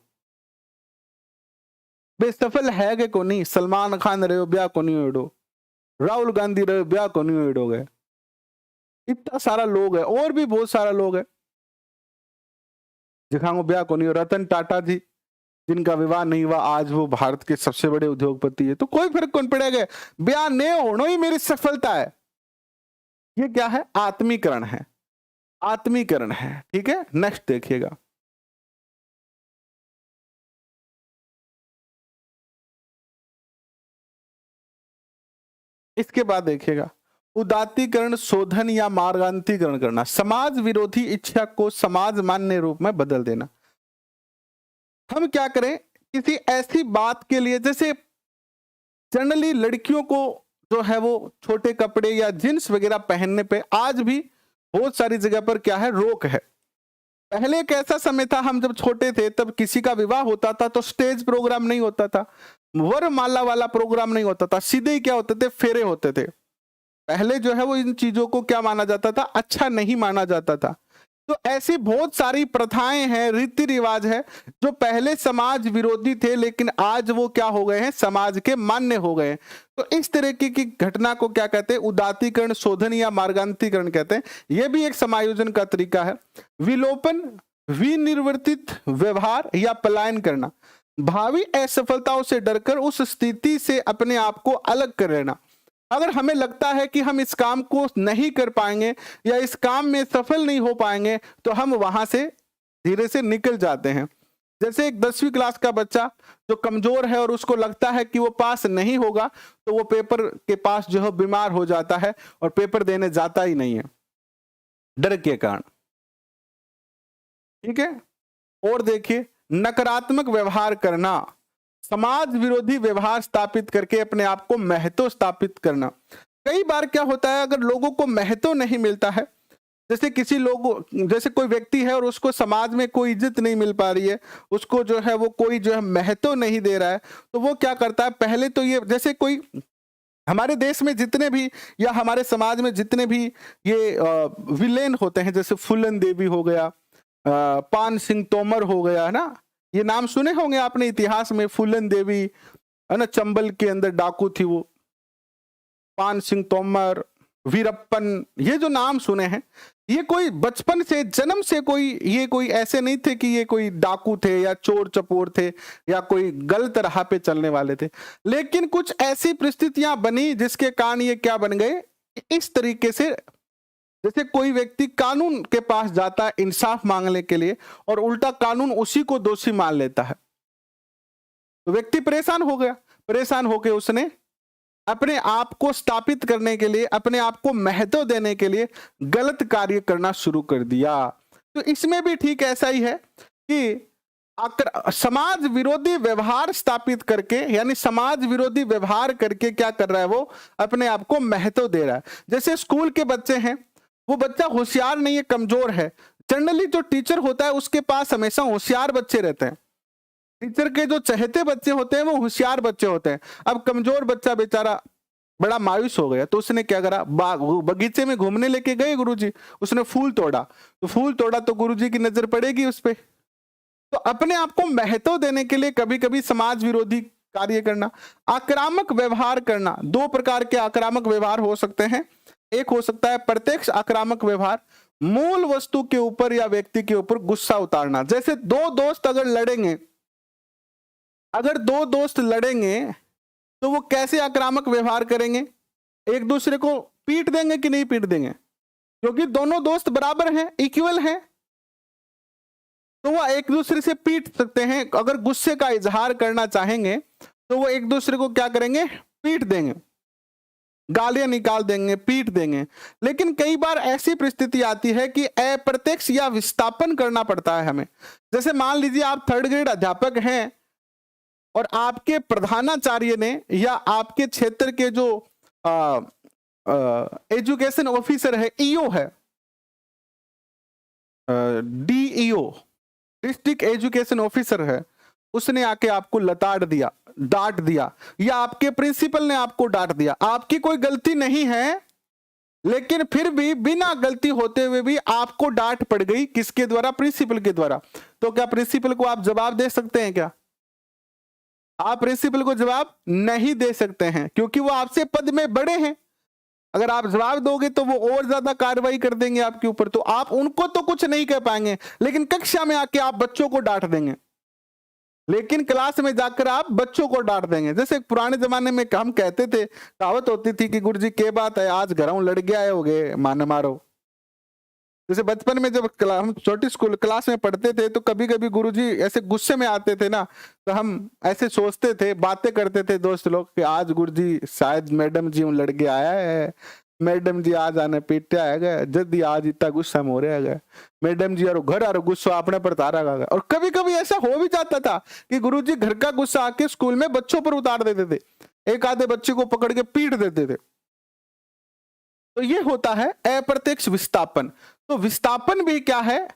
बेसफल है के कोनी, सलमान खान रहे ब्याह कोनी होड़ो, राहुल गांधी रहे ब्याह कोनी होड़ोगे, इतना सारा लोग है, और भी बहुत सारा लोग है जिखांगो ब्याह कोनी हो। रतन टाटा जी जिनका विवाह नहीं हुआ, आज वो भारत के सबसे बड़े उद्योगपति है, तो कोई फर्क कौन पड़ेगा, ब्याह ने होना ही मेरी सफलता है। ये क्या है? आत्मीकरण है, आत्मीकरण है, ठीक है। नेक्स्ट देखिएगा, इसके बाद देखिएगा, उदात्तीकरण, शोधन या मार्गांतीकरण करना। समाज विरोधी इच्छा को समाज मान्य रूप में बदल देना। हम क्या करें, किसी ऐसी बात के लिए, जैसे जनरली लड़कियों को जो है वो छोटे कपड़े या जींस वगैरह पहनने पे आज भी बहुत सारी जगह पर क्या है, रोक है। पहले एक ऐसा समय था, हम जब छोटे थे तब किसी का विवाह होता था तो स्टेज प्रोग्राम नहीं होता था, वरमाला वाला प्रोग्राम नहीं होता था, सीधे ही क्या होते थे, फेरे होते थे। पहले जो है वो इन चीजों को क्या माना जाता था, अच्छा नहीं माना जाता था। तो ऐसी बहुत सारी प्रथाएं हैं, रीति रिवाज है जो पहले समाज विरोधी थे लेकिन आज वो क्या हो गए हैं, समाज के मान्य हो गए हैं। तो इस तरह की घटना को क्या कहते हैं, उदातीकरण, शोधन या मार्गांतरीकरण कहते हैं। यह भी एक समायोजन का तरीका है। विलोपन, विनिर्वर्तित व्यवहार या पलायन करना, भावी असफलताओं से डरकर उस स्थिति से अपने आप को अलग कर लेना। अगर हमें लगता है कि हम इस काम को नहीं कर पाएंगे या इस काम में सफल नहीं हो पाएंगे तो हम वहां से धीरे से निकल जाते हैं। जैसे एक 10वीं क्लास का बच्चा जो कमजोर है और उसको लगता है कि वो पास नहीं होगा तो वो पेपर के पास जो है बीमार हो जाता है और पेपर देने जाता ही नहीं है, डर के कारण। ठीक है। और देखिए, नकारात्मक व्यवहार करना, समाज विरोधी व्यवहार स्थापित करके अपने आप को महत्व स्थापित करना। कई बार क्या होता है, अगर लोगों को महत्व नहीं मिलता है, जैसे किसी लोग, जैसे कोई व्यक्ति है और उसको समाज में कोई इज्जत नहीं मिल पा रही है, उसको जो है वो कोई जो है महत्व नहीं दे रहा है, तो वो क्या करता है, पहले तो ये, जैसे कोई हमारे देश में जितने भी या हमारे समाज में जितने भी ये विलेन होते हैं, जैसे फूलन देवी हो गया, पान सिंह तोमर हो गया, है ना, ये नाम सुने होंगे आपने इतिहास में। फूलन देवी है ना, चंबल के अंदर डाकू थी वो, पान सिंह तोमर, वीरप्पन, ये जो नाम सुने हैं, ये कोई बचपन से, जन्म से कोई, ये कोई ऐसे नहीं थे कि ये कोई डाकू थे या चोर चपोर थे या कोई गलत राह पे चलने वाले थे, लेकिन कुछ ऐसी परिस्थितियां बनी जिसके कारण ये क्या बन गए, इस तरीके से। जैसे कोई व्यक्ति कानून के पास जाता है इंसाफ मांगने के लिए और उल्टा कानून उसी को दोषी मान लेता है, तो व्यक्ति परेशान हो गया। परेशान होकर उसने अपने आप को स्थापित करने के लिए, अपने आप को महत्व देने के लिए गलत कार्य करना शुरू कर दिया। तो इसमें भी ठीक ऐसा ही है कि समाज विरोधी व्यवहार स्थापित करके, यानी समाज विरोधी व्यवहार करके क्या कर रहा है, वो अपने आप को महत्व दे रहा है। जैसे स्कूल के बच्चे हैं, वो बच्चा होशियार नहीं है, कमजोर है, जनरली जो टीचर होता है उसके पास हमेशा होशियार बच्चे रहते हैं। टीचर के जो चहेते बच्चे होते हैं वो होशियार बच्चे होते हैं। अब कमजोर बच्चा बेचारा बड़ा मायूस हो गया, तो उसने क्या करा, बगीचे में घूमने लेके गए गुरुजी, उसने फूल तोड़ा, तो फूल तोड़ा तो गुरुजी की नजर पड़ेगी उस पे। तो अपने आप को महत्व देने के लिए कभी कभी समाज विरोधी कार्य करना। आक्रामक व्यवहार करना, दो प्रकार के आक्रामक व्यवहार हो सकते हैं। एक हो सकता है प्रत्यक्ष आक्रामक व्यवहार, मूल वस्तु के ऊपर या व्यक्ति के ऊपर गुस्सा उतारना। जैसे दो दोस्त अगर लड़ेंगे, अगर दो दोस्त लड़ेंगे तो वो कैसे आक्रामक व्यवहार करेंगे, एक दूसरे को पीट देंगे कि नहीं पीट देंगे, क्योंकि दोनों दोस्त बराबर हैं, इक्वल हैं, तो वो एक दूसरे से पीट सकते हैं। अगर गुस्से का इजहार करना चाहेंगे तो वो एक दूसरे को क्या करेंगे, पीट देंगे, गालियां निकाल देंगे, पीट देंगे। लेकिन कई बार ऐसी परिस्थिति आती है कि अप्रत्यक्ष या विस्थापन करना पड़ता है हमें। जैसे मान लीजिए आप 3rd ग्रेड अध्यापक हैं और आपके प्रधानाचार्य ने या आपके क्षेत्र के जो एजुकेशन ऑफिसर है, ईओ है, डीईओ, डिस्ट्रिक्ट एजुकेशन ऑफिसर है, उसने आके आपको लताड़ दिया, डांट दिया, या आपके प्रिंसिपल ने आपको डांट दिया, आपकी कोई गलती नहीं है, लेकिन फिर भी बिना गलती होते हुए भी आपको डांट पड़ गई, किसके द्वारा, प्रिंसिपल के द्वारा। तो क्या प्रिंसिपल को आप जवाब दे सकते हैं क्या? आप प्रिंसिपल को जवाब नहीं दे सकते हैं, क्योंकि वो आपसे पद में बड़े हैं। अगर आप जवाब दोगे तो वो और ज्यादा कार्रवाई कर देंगे आपके ऊपर, तो आप उनको तो कुछ नहीं कह पाएंगे, लेकिन कक्षा में आके आप बच्चों को डांट देंगे, लेकिन क्लास में जाकर आप बच्चों को डांट देंगे। जैसे पुराने जमाने में हम कहते थे, कहावत होती थी कि गुरुजी के बात है, आज घरों लड़ गया है, हो गए मान मारो। जैसे बचपन में जब हम छोटी स्कूल क्लास में पढ़ते थे तो कभी कभी गुरुजी ऐसे गुस्से में आते थे ना, तो हम ऐसे सोचते थे, बातें करते थे दोस्त लोग कि आज गुरुजी शायद मैडम जी लड़ के आया है, मैडम जी आज आने पीटा है, जल्दी आज इतना गुस्सा में हो रहा है, मैडम जी और घर और गुस्सा अपने पर तारा गया। और कभी कभी ऐसा हो भी जाता था कि गुरुजी घर का गुस्सा आके स्कूल में बच्चों पर उतार देते थे। एक आधे बच्चे को पकड़ के पीट देते थे। तो ये होता है अप्रत्यक्ष विस्थापन। तो विस्थापन भी क्या है?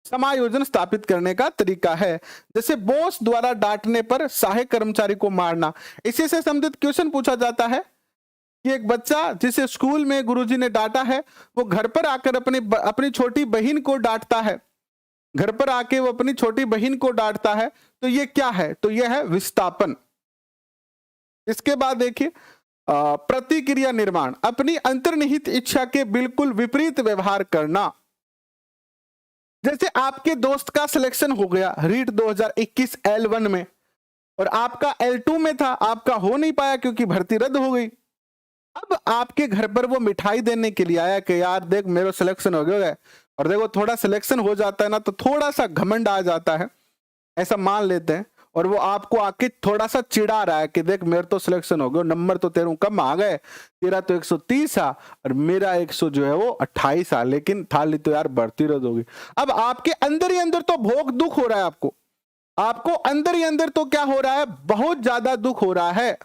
समायोजन स्थापित करने का तरीका है। जैसे बॉस द्वारा डांटने पर सहायक कर्मचारी को मारना। इसी से संबंधित क्वेश्चन पूछा जाता है कि एक बच्चा जिसे स्कूल में गुरुजी ने डांटा है, वो घर पर आकर अपनी छोटी बहन को डांटता है। घर पर आके वो अपनी छोटी बहन को डांटता है। तो ये क्या है? तो ये है विस्थापन। इसके बाद देखिए प्रतिक्रिया निर्माण, अपनी अंतर्निहित इच्छा के बिल्कुल विपरीत व्यवहार करना। जैसे आपके दोस्त का सिलेक्शन हो गया रीट 2021 L1 में, और आपका L2 में था, आपका हो नहीं पाया क्योंकि भर्ती रद्द हो गई। अब आपके घर पर वो मिठाई देने के लिए आया कि यार देख मेरा सिलेक्शन हो गया है। और देखो थोड़ा सिलेक्शन हो जाता है ना तो थोड़ा सा घमंड आ जाता है, ऐसा मान लेते हैं। और वो आपको आके थोड़ा सा चिढ़ा रहा है कि देख मेरा तो सिलेक्शन हो गया, नंबर तो तेरे कम आ गए, तेरा तो 130 आ और मेरा 100 जो है वो 28 आ, लेकिन थाली तो यार भर्ती रद्द होगी। अब आपके अंदर ही अंदर तो भोग दुख हो रहा है, आपको अंदर ही अंदर तो क्या हो रहा है? बहुत ज्यादा दुख हो रहा है।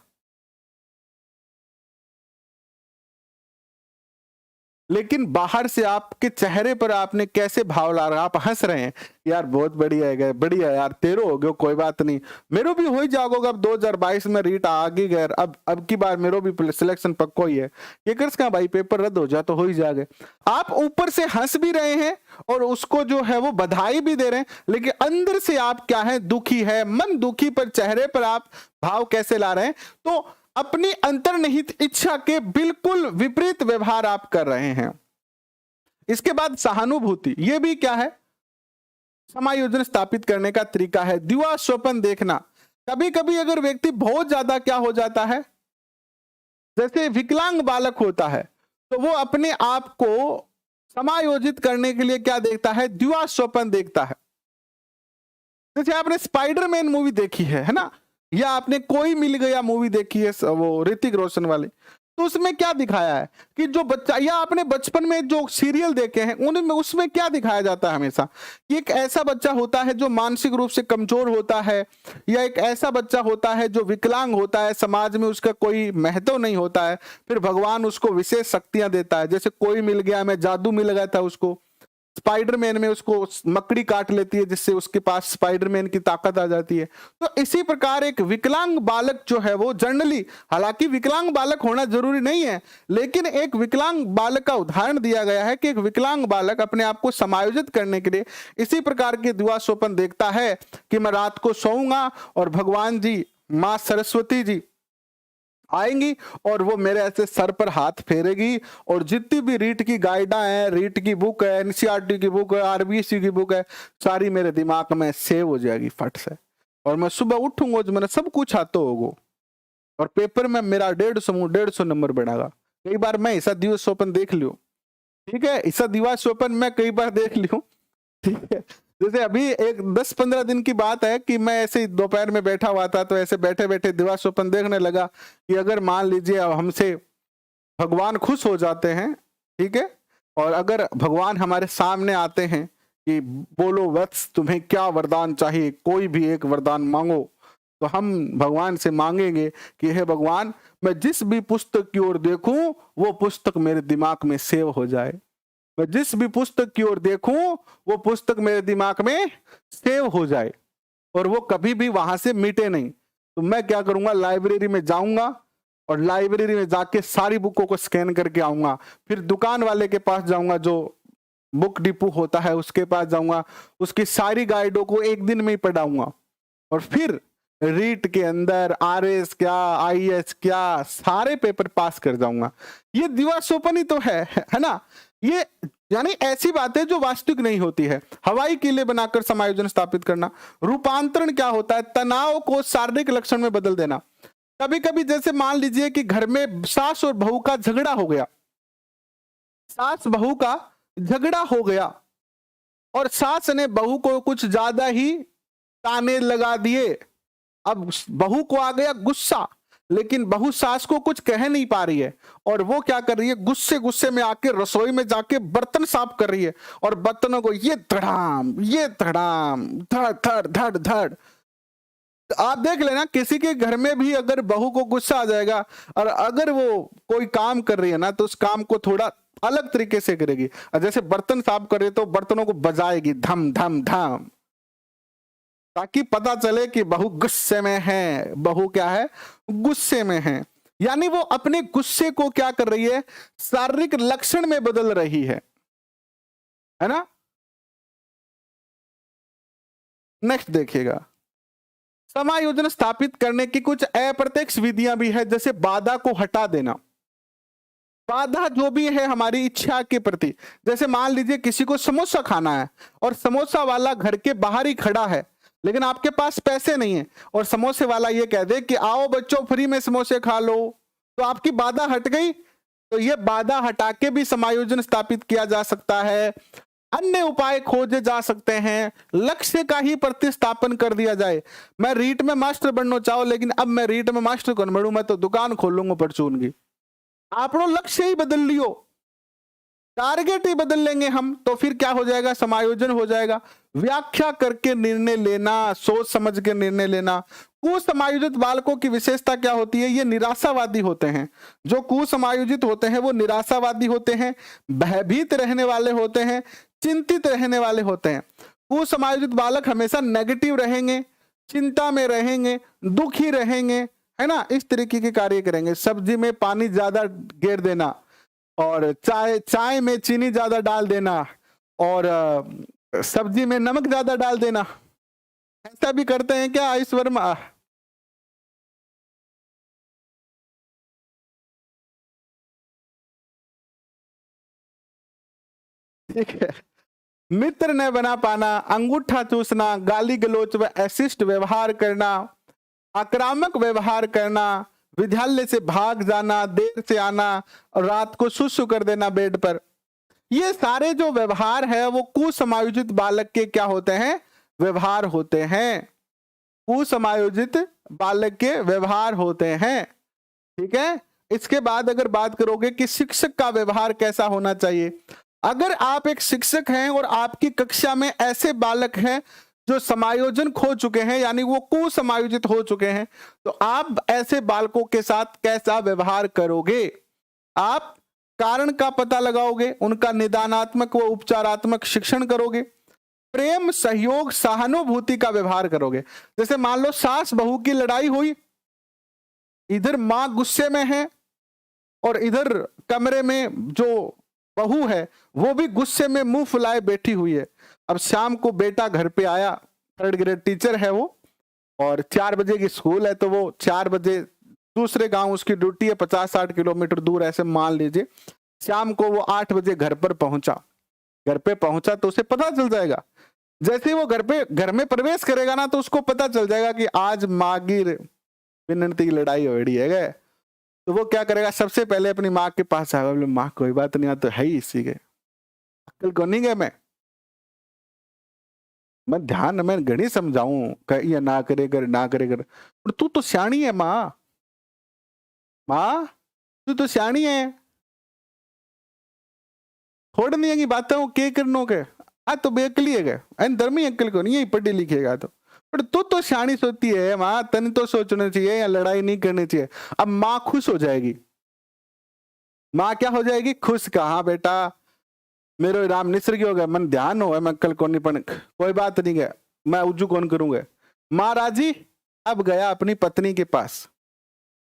लेकिन बाहर से आपके चेहरे पर आपने कैसे भाव ला रहा? आप हंस रहे हैं, यार बहुत बढ़िया है, बढ़िया यार तेरो हो गयो, कोई बात नहीं, मेरो भी हो ही जाओगे। अब 2022 में रीट आ गई गए, अब की बार मेरो भी सिलेक्शन पक्को ही है। ये कर सका भाई, पेपर रद्द हो जा तो हो ही जाएगा। आप ऊपर से हंस भी रहे हैं और उसको जो है वो बधाई भी दे रहे हैं, लेकिन अंदर से आप क्या है? दुखी है, मन दुखी, पर चेहरे पर आप भाव कैसे ला रहे हैं? तो अपनी अंतर्निहित इच्छा के बिल्कुल विपरीत व्यवहार आप कर रहे हैं। इसके बाद सहानुभूति, यह भी क्या है? समायोजन स्थापित करने का तरीका है। दिवा स्वप्न देखना, कभी कभी अगर व्यक्ति बहुत ज्यादा क्या हो जाता है, जैसे विकलांग बालक होता है, तो वो अपने आप को समायोजित करने के लिए क्या देखता है? दिवा स्वप्न देखता है। जैसे आपने स्पाइडरमैन मूवी देखी है ना, या आपने कोई मिल गया मूवी देखी है वो ऋतिक रोशन वाली, तो उसमें क्या दिखाया है कि जो बच्चा, या आपने बचपन में जो सीरियल देखे हैं उनमें, उसमें क्या दिखाया जाता है हमेशा कि एक ऐसा बच्चा होता है जो मानसिक रूप से कमजोर होता है, या एक ऐसा बच्चा होता है जो विकलांग होता है, समाज में उसका कोई महत्व नहीं होता है, फिर भगवान उसको विशेष शक्तियां देता है। जैसे कोई मिल गया में जादू मिल गया था उसको, स्पाइडरमैन में उसको मकड़ी काट लेती है जिससे उसके पास स्पाइडरमैन की ताकत आ जाती है। तो इसी प्रकार एक विकलांग बालक जो है वो जनरली, हालांकि विकलांग बालक होना जरूरी नहीं है, लेकिन एक विकलांग बालक का उदाहरण दिया गया है कि एक विकलांग बालक अपने आप को समायोजित करने के लिए इसी प्रकार के दिवा स्वप्न देखता है कि मैं रात को सोऊंगा और भगवान जी, मां सरस्वती जी आएंगी और वो मेरे ऐसे सर पर हाथ फेरेगी, और जितनी भी रीट की गाइडा है, रीट की बुक है, एनसीईआरटी की बुक है, आरबीएससी की बुक है, सारी मेरे दिमाग में सेव हो जाएगी फट से, और मैं सुबह उठूंगा जो मैंने सब कुछ आता होगा, और पेपर में मेरा 150 नंबर बढ़ेगा। कई बार मैं ऐसा दिवस स्वप्न देख लियो, ठीक है, ऐसा दिवस स्वप्न मैं कई बार देख लियो, ठीक है। जैसे अभी एक 10-15 दिन की बात है कि मैं ऐसे दोपहर में बैठा हुआ था, तो ऐसे बैठे बैठे दिवा स्वप्न देखने लगा कि अगर मान लीजिए हमसे भगवान खुश हो जाते हैं, ठीक है, और अगर भगवान हमारे सामने आते हैं कि बोलो वत्स तुम्हें क्या वरदान चाहिए, कोई भी एक वरदान मांगो, तो हम भगवान से मांगेंगे कि हे भगवान, मैं जिस भी पुस्तक की ओर देखूं वो पुस्तक मेरे दिमाग में सेव हो जाए, मैं जिस भी पुस्तक की ओर देखूं वो पुस्तक मेरे दिमाग में सेव हो जाए और वो कभी भी वहां से मिटे नहीं। तो मैं क्या करूंगा, लाइब्रेरी में जाऊंगा और लाइब्रेरी में जाके सारी बुकों को स्कैन करके आऊंगा, फिर दुकान वाले के पास जाऊंगा, जो बुक डिपो होता है उसके पास जाऊंगा, उसकी सारी गाइडों को एक दिन में ही पढ़ाऊंगा, और फिर रीट के अंदर आरएस क्या, आईएएस क्या, सारे पेपर पास कर जाऊंगा। ये दिवा स्वप्न ही तो है ना। ये यानी ऐसी बातें जो वास्तविक नहीं होती है। हवाई किले बनाकर समायोजन स्थापित करना। रूपांतरण क्या होता है? तनाव को शारीरिक लक्षण में बदल देना। कभी कभी जैसे मान लीजिए कि घर में सास और बहू का झगड़ा हो गया, सास बहू का झगड़ा हो गया और सास ने बहू को कुछ ज्यादा ही ताने लगा दिए। अब बहू को आ गया गुस्सा, लेकिन बहू सास को कुछ कह नहीं पा रही है, और वो क्या कर रही है, गुस्से गुस्से में आके रसोई में जाके बर्तन साफ कर रही है, और बर्तनों को ये धड़ाम धड़ धड़ धड़ धड़, आप देख लेना किसी के घर में भी अगर बहू को गुस्सा आ जाएगा और अगर वो कोई काम कर रही है ना तो उस काम को थोड़ा अलग तरीके से करेगी। और जैसे बर्तन साफ कर रही है तो बर्तनों को बजाएगी धम धम धम, ताकि पता चले कि बहू गुस्से में है, बहू क्या है, गुस्से में है। यानी वो अपने गुस्से को क्या कर रही है, शारीरिक लक्षण में बदल रही है ना। नेक्स्ट देखिएगा, समायोजन स्थापित करने की कुछ अप्रत्यक्ष विधियां भी है, जैसे बाधा को हटा देना। बाधा जो भी है हमारी इच्छा के प्रति, जैसे मान लीजिए किसी को समोसा खाना है और समोसा वाला घर के बाहर ही खड़ा है लेकिन आपके पास पैसे नहीं है, और समोसे वाला ये कह दे कि आओ बच्चों फ्री में समोसे खा लो, तो आपकी बाधा हट गई। तो ये बाधा हटा के भी समायोजन स्थापित किया जा सकता है। अन्य उपाय खोजे जा सकते हैं, लक्ष्य का ही प्रतिस्थापन कर दिया जाए। मैं रीट में मास्टर बनना चाहूं लेकिन अब मैं रीट में मास्टर कौन बनूं, मैं तो दुकान खोलूंगा परचून की। आपनो लक्ष्य ही बदल लियो, टारगेट ही बदल लेंगे हम, तो फिर क्या हो जाएगा, समायोजन हो जाएगा। व्याख्या करके निर्णय लेना, सोच समझ के निर्णय लेना। कुसमायोजित बालकों की विशेषता क्या होती है, ये निराशावादी होते हैं। जो कुसमायोजित होते हैं वो निराशावादी होते हैं, भयभीत रहने वाले होते हैं, चिंतित रहने वाले होते हैं। कुसमायोजित बालक हमेशा नेगेटिव रहेंगे, चिंता में रहेंगे, दुखी रहेंगे, है ना, इस तरीके के कार्य करेंगे। सब्जी में पानी ज्यादा गेर देना, और चाय में चीनी ज्यादा डाल देना, और सब्जी में नमक ज्यादा डाल देना। ऐसा भी करते हैं क्या आयुष वर्मा? ठीक है। मित्र न बना पाना, अंगूठा चूसना, गाली गलोच व अशिष्ट व्यवहार करना, आक्रामक व्यवहार करना, विद्यालय से भाग जाना, देर से आना और रात को सुसु कर देना बेड पर, ये सारे जो व्यवहार है वो कुसमायोजित बालक के क्या होते हैं, व्यवहार होते हैं। कुसमायोजित बालक के व्यवहार होते हैं। ठीक है। इसके बाद अगर बात करोगे कि शिक्षक का व्यवहार कैसा होना चाहिए, अगर आप एक शिक्षक हैं और आपकी कक्षा में ऐसे बालक हैं जो समायोजन खो चुके हैं, यानी वो कुसमायोजित हो चुके हैं, तो आप ऐसे बालकों के साथ कैसा व्यवहार करोगे? आप कारण का पता लगाओगे, उनका निदानात्मक व उपचारात्मक शिक्षण करोगे, प्रेम, सहयोग, सहानुभूति का व्यवहार करोगे। जैसे मान लो सास बहू की लड़ाई हुई, इधर मां गुस्से में है और इधर कमरे में जो बहू है वो भी गुस्से में मुंह फुलाए बैठी हुई है। अब शाम को बेटा घर पे आया, 3rd ग्रेड टीचर है वो, और 4 बजे की स्कूल है, तो वो 4 बजे दूसरे गांव उसकी ड्यूटी है, 50-60 किलोमीटर दूर, ऐसे मान लीजिए। शाम को वो 8 बजे घर पर पहुंचा। घर पे पहुंचा तो उसे पता चल जाएगा, जैसे ही वो घर में प्रवेश करेगा ना, तो उसको पता चल जाएगा कि आज मागिर विनंती की लड़ाई हो रही है। तो वो क्या करेगा, सबसे पहले अपनी माँ के पास आएगा, बोले माँ कोई बात नहीं, तो है ही इसी के, अक्ल को नहीं गए मैं ध्यान में घड़ी समझाऊं ये ना करे कर ना करे कर, पर तू तो सियाणी है माँ, माँ तू तो सियाणी है, थोड़ी नहीं है की बातें के करनो के आ तो बेअकली है गए धर्मी अक्ल को नहीं है, पढ़ी लिखेगा पर तू तो सियाणी सोती है माँ, तन तो सोचना चाहिए या लड़ाई नहीं करनी चाहिए। अब माँ खुश हो जाएगी, माँ क्या हो जाएगी, खुश, कहा बेटा मेरो राम निसर्गी हो गया, मन ध्यान हो मैं कल कौन नहीं, कोई बात नहीं गया, मैं उज्जू कौन करूंगा। माँ राजी, अब गया अपनी पत्नी के पास।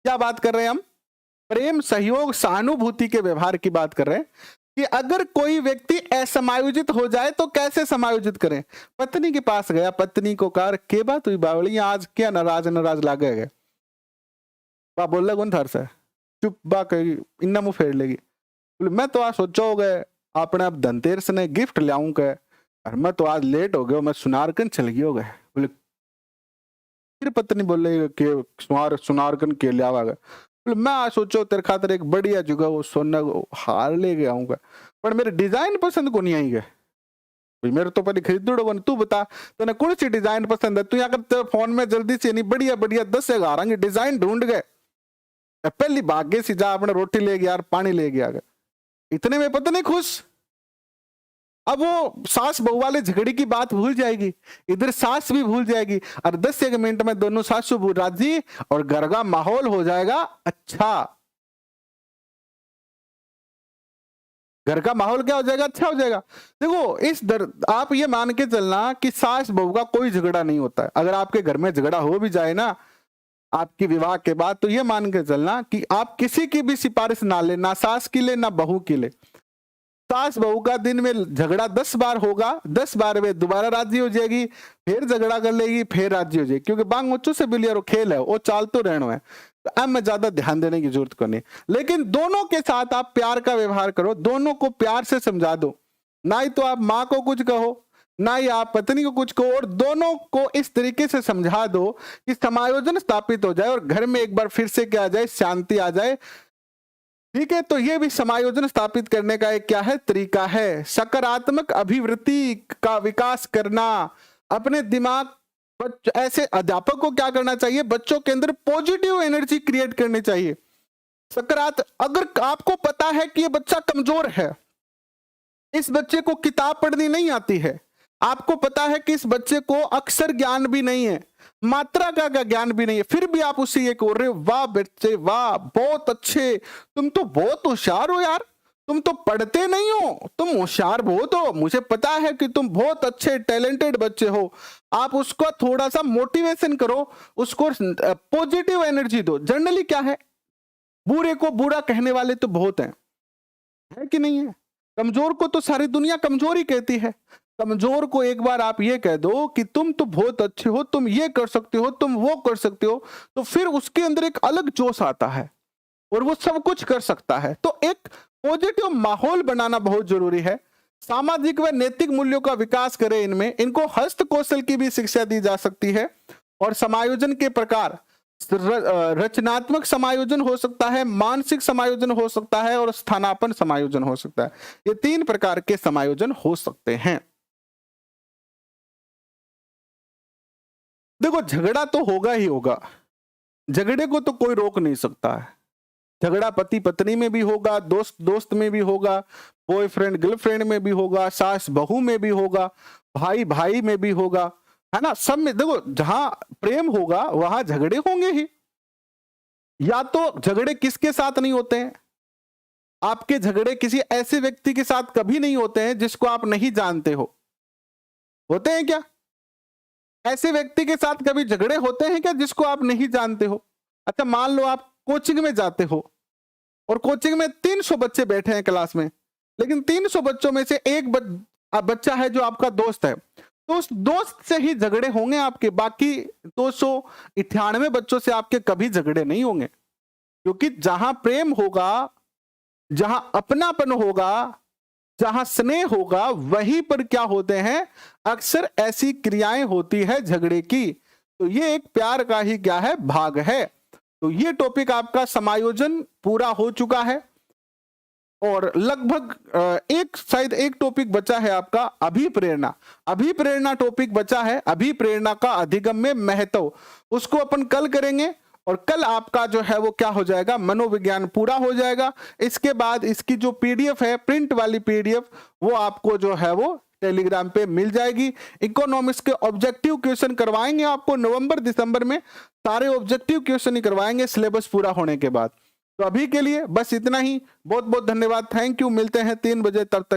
क्या बात कर रहे हैं हम, प्रेम, सहयोग, सहानुभूति के व्यवहार की बात कर रहे हैं कि अगर कोई व्यक्ति असमायोजित हो जाए तो कैसे समायोजित करें। पत्नी के पास गया, पत्नी को कार के बात हुई बावली, आज क्या नाराज नाराज लागे गए, बा बोल कौन थर से चुप बा कही इन्ना मुंह फेर लेगी, बोले मैं तो आज सोचो हो गए अपने अब धनतेरस ने गिफ्ट लाऊं के, और मैं तो आज लेट हो गया, मैं सुनारकन चल गई हो गए। बोले फिर पत्नी बोले कि सुनारकन के लिया गया, बोले मैं आज सोचो तेरे खातर एक बढ़िया जगह वो सोने हार ले गया आऊंगा, पर मेरे डिजाइन पसंद को नहीं आई गए, मेरे तो पहले खरीदो, तू बता तूने कौन सी डिजाइन पसंद है, तू यहाँ कर फोन में जल्दी से नहीं बढ़िया बढ़िया 10 11 डिजाइन ढूंढ गए, पहली भाग्य से जा अपने रोटी ले गया, पानी ले गया, इतने में पता नहीं खुश। अब वो सास बहू वाले झगड़े की बात भूल जाएगी, इधर सास भी भूल जाएगी, और 10 मिनट में दोनों सासू बहू राजी और घर का माहौल हो जाएगा अच्छा। घर का माहौल क्या हो जाएगा? अच्छा हो जाएगा। देखो आप ये मान के चलना कि सास बहू का कोई झगड़ा नहीं होता है। अगर आपके घर में झगड़ा हो भी जाए ना आपकी विवाह के बाद, तो ये मान के चलना कि आप किसी की भी सिफारिश ना ले, ना सास की ले ना बहू की ले। सास बहू का दिन में झगड़ा 10 बार होगा, 10 बार में दोबारा राजी हो जाएगी, फिर झगड़ा कर लेगी, फिर राजी हो जाएगी, क्योंकि बांग मुच्चू से बिलियर खेल है, वो चाल तो रहना है। तो अब मैं ज्यादा ध्यान देने की जरूरत को नहीं, लेकिन दोनों के साथ आप प्यार का व्यवहार करो, दोनों को प्यार से समझा दो। ना ही तो आप माँ को कुछ कहो, ना ही आप पत्नी को कुछ कहो, और दोनों को इस तरीके से समझा दो कि समायोजन स्थापित हो जाए और घर में एक बार फिर से क्या आ जाए, शांति आ जाए। ठीक है, तो ये भी समायोजन स्थापित करने का एक क्या है, तरीका है। सकारात्मक अभिवृत्ति का विकास करना, अपने दिमाग ऐसे अध्यापक को क्या करना चाहिए, बच्चों के अंदर पॉजिटिव एनर्जी क्रिएट करनी चाहिए। अगर आपको पता है कि ये बच्चा कमजोर है, इस बच्चे को किताब पढ़नी नहीं आती है, आपको पता है कि इस बच्चे को अक्षर ज्ञान भी नहीं है, मात्रा का ज्ञान भी नहीं है, फिर भी आप उससे ये कह रहे हो, वाह बच्चे वाह बहुत अच्छे, तुम तो बहुत होशियार हो यार, तुम तो पढ़ते नहीं हो, तुम होशियार बहुत हो, मुझे पता है कि तुम बहुत अच्छे टैलेंटेड बच्चे हो। आप उसको थोड़ा सा मोटिवेशन करो, उसको पॉजिटिव एनर्जी दो। जनरली क्या है, बुरे को बुरा कहने वाले तो बहुत हैं, है कि नहीं है? कमजोर को तो सारी दुनिया कमजोर ही कहती है। कमजोर को एक बार आप ये कह दो कि तुम तो बहुत अच्छे हो, तुम ये कर सकते हो, तुम वो कर सकते हो, तो फिर उसके अंदर एक अलग जोश आता है और वो सब कुछ कर सकता है। तो एक पॉजिटिव माहौल बनाना बहुत जरूरी है। सामाजिक व नैतिक मूल्यों का विकास करें इनमें। इनको हस्त कौशल की भी शिक्षा दी जा सकती है। और समायोजन के प्रकार रचनात्मक समायोजन हो सकता है, मानसिक समायोजन हो सकता है और स्थानापन्न समायोजन हो सकता है। ये 3 प्रकार के समायोजन हो सकते हैं। देखो झगड़ा तो होगा ही होगा, झगड़े को तो कोई रोक नहीं सकता है। झगड़ा पति पत्नी में भी होगा, दोस्त दोस्त में भी होगा, बॉयफ्रेंड गर्लफ्रेंड में भी होगा, सास बहू में भी होगा, भाई भाई में भी होगा, है ना, सब में। देखो जहां प्रेम होगा वहां झगड़े होंगे ही। या तो झगड़े किसके साथ नहीं होते हैं, आपके झगड़े किसी ऐसे व्यक्ति के साथ कभी नहीं होते हैं जिसको आप नहीं जानते हो। होते हैं क्या? ऐसे व्यक्ति के साथ कभी झगड़े होते हैं क्या जिसको आप नहीं जानते हो? अच्छा मान लो आप कोचिंग में जाते हो और कोचिंग में 300 बच्चे बैठे हैं क्लास में, लेकिन 300 बच्चों में से एक बच्चा है जो आपका दोस्त है, तो उस दोस्त से ही झगड़े होंगे आपके। बाकी 298 बच्चों से आपके कभी झगड़े नहीं होंगे, क्योंकि जहां प्रेम होगा, जहां अपनापन होगा, जहां स्नेह होगा, वहीं पर क्या होते हैं, अक्सर ऐसी क्रियाएं होती है झगड़े की। तो ये एक प्यार का ही क्या है, भाग है। तो ये टॉपिक आपका समायोजन पूरा हो चुका है। और लगभग शायद एक टॉपिक बचा है आपका, अभिप्रेरणा। अभिप्रेरणा टॉपिक बचा है, अभिप्रेरणा का अधिगम में महत्व, उसको अपन कल करेंगे। और कल आपका जो है वो क्या हो जाएगा, मनोविज्ञान पूरा हो जाएगा। इसके बाद इसकी जो पीडीएफ है, प्रिंट वाली पीडीएफ, वो आपको जो है वो टेलीग्राम पे मिल जाएगी। इकोनॉमिक्स के ऑब्जेक्टिव क्वेश्चन करवाएंगे आपको नवंबर दिसंबर में, सारे ऑब्जेक्टिव क्वेश्चन ही करवाएंगे सिलेबस पूरा होने के बाद। तो अभी के लिए बस इतना ही। बहुत बहुत धन्यवाद, थैंक यू। मिलते हैं 3 बजे, तब तक